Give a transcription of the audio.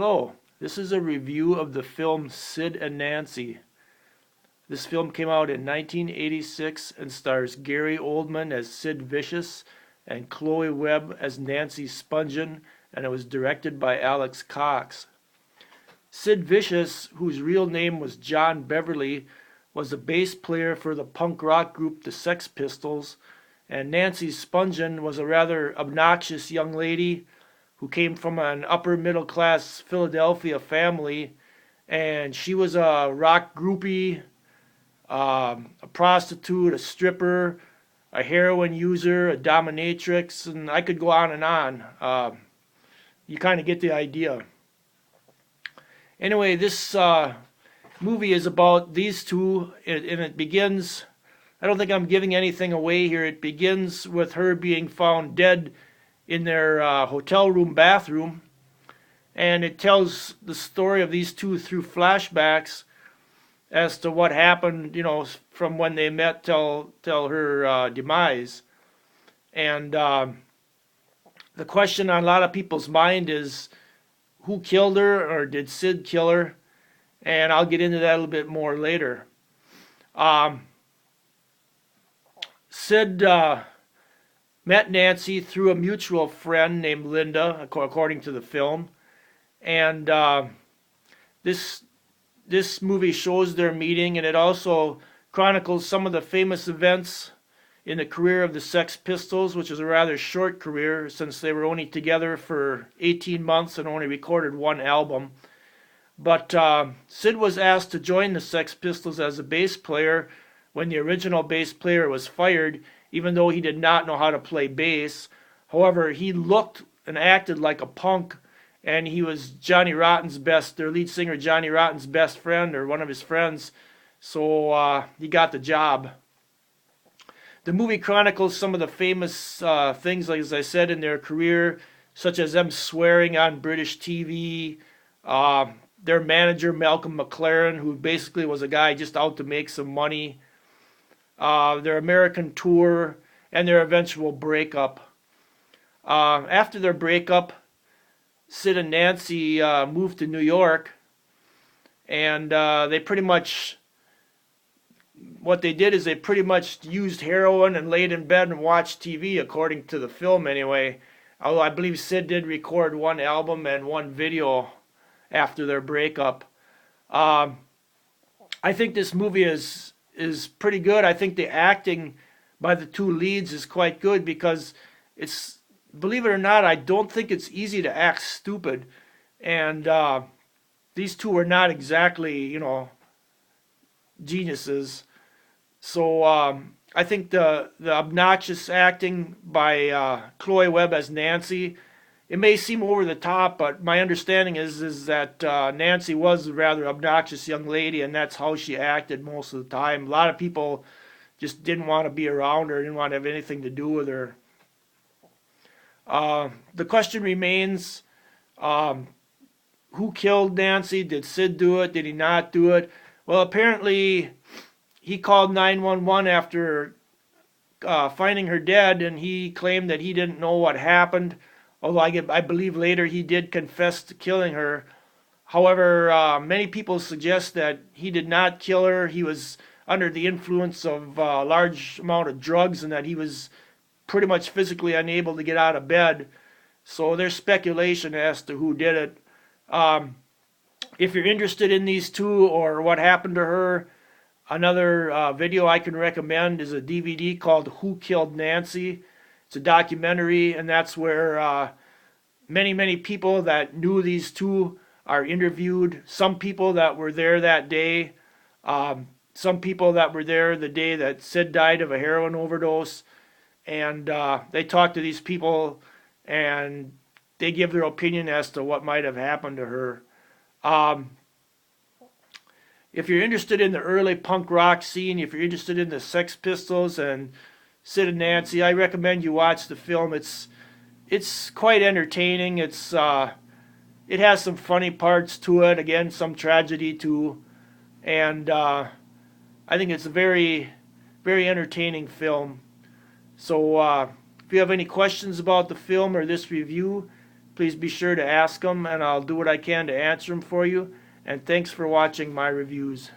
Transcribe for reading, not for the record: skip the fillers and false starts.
Hello, this is a review of the film Sid and Nancy. This film came out in 1986 and stars Gary Oldman as Sid Vicious and Chloe Webb as Nancy Spungen, and it was directed by Alex Cox. Sid Vicious, whose real name was John Beverly, was a bass player for the punk rock group the Sex Pistols, and Nancy Spungen was a rather obnoxious young lady who came from an upper middle class Philadelphia family, and she was a rock groupie, a prostitute, a stripper, a heroin user, a dominatrix, and I could go on and on. You kind of get the idea. Anyway, this movie is about these two, and it begins, I don't think I'm giving anything away here, it begins with her being found dead in their hotel room bathroom, and it tells the story of these two through flashbacks as to what happened, from when they met till her demise. And the question on a lot of people's mind is, who killed her, or did Sid kill her? And I'll get into that a little bit more later. Sid met Nancy through a mutual friend named Linda, according to the film. And this movie shows their meeting, and it also chronicles some of the famous events in the career of the Sex Pistols, which is a rather short career since they were only together for 18 months and only recorded one album. But Sid was asked to join the Sex Pistols as a bass player when the original bass player was fired, even though he did not know how to play bass. However, he looked and acted like a punk, and he was their lead singer Johnny Rotten's best friend, or one of his friends, so he got the job. The movie chronicles some of the famous things, like as I said, in their career, such as them swearing on British TV, their manager Malcolm McLaren, who basically was a guy just out to make some money, their American tour, and their eventual breakup. After their breakup, Sid and Nancy moved to New York, and what they did is they pretty much used heroin and laid in bed and watched TV, according to the film anyway. Although I believe Sid did record one album and one video after their breakup. I think this movie is pretty good. I think the acting by the two leads is quite good, because it's, believe it or not, I don't think it's easy to act stupid. And these two are not exactly, geniuses. So I think the obnoxious acting by Chloe Webb as Nancy, it may seem over the top, but my understanding is that Nancy was a rather obnoxious young lady, and that's how she acted most of the time. A lot of people just didn't want to be around her, didn't want to have anything to do with her. The question remains, who killed Nancy? Did Sid do it? Did he not do it? Well, apparently he called 911 after finding her dead, and he claimed that he didn't know what happened. Although I believe later he did confess to killing her. However, many people suggest that he did not kill her. He was under the influence of a large amount of drugs, and that he was pretty much physically unable to get out of bed. So there's speculation as to who did it. If you're interested in these two or what happened to her, another video I can recommend is a DVD called Who Killed Nancy? It's a documentary, and that's where many people that knew these two are interviewed. Some people that were there that day, some people that were there the day that Sid died of a heroin overdose, and they talk to these people, and they give their opinion as to what might have happened to her. If you're interested in the early punk rock scene, if you're interested in the Sex Pistols and Sid and Nancy, I recommend you watch the film. It's quite entertaining. It has some funny parts to it. Again, some tragedy too, and I think it's a very, very entertaining film. So if you have any questions about the film or this review, please be sure to ask them, and I'll do what I can to answer them for you. And thanks for watching my reviews.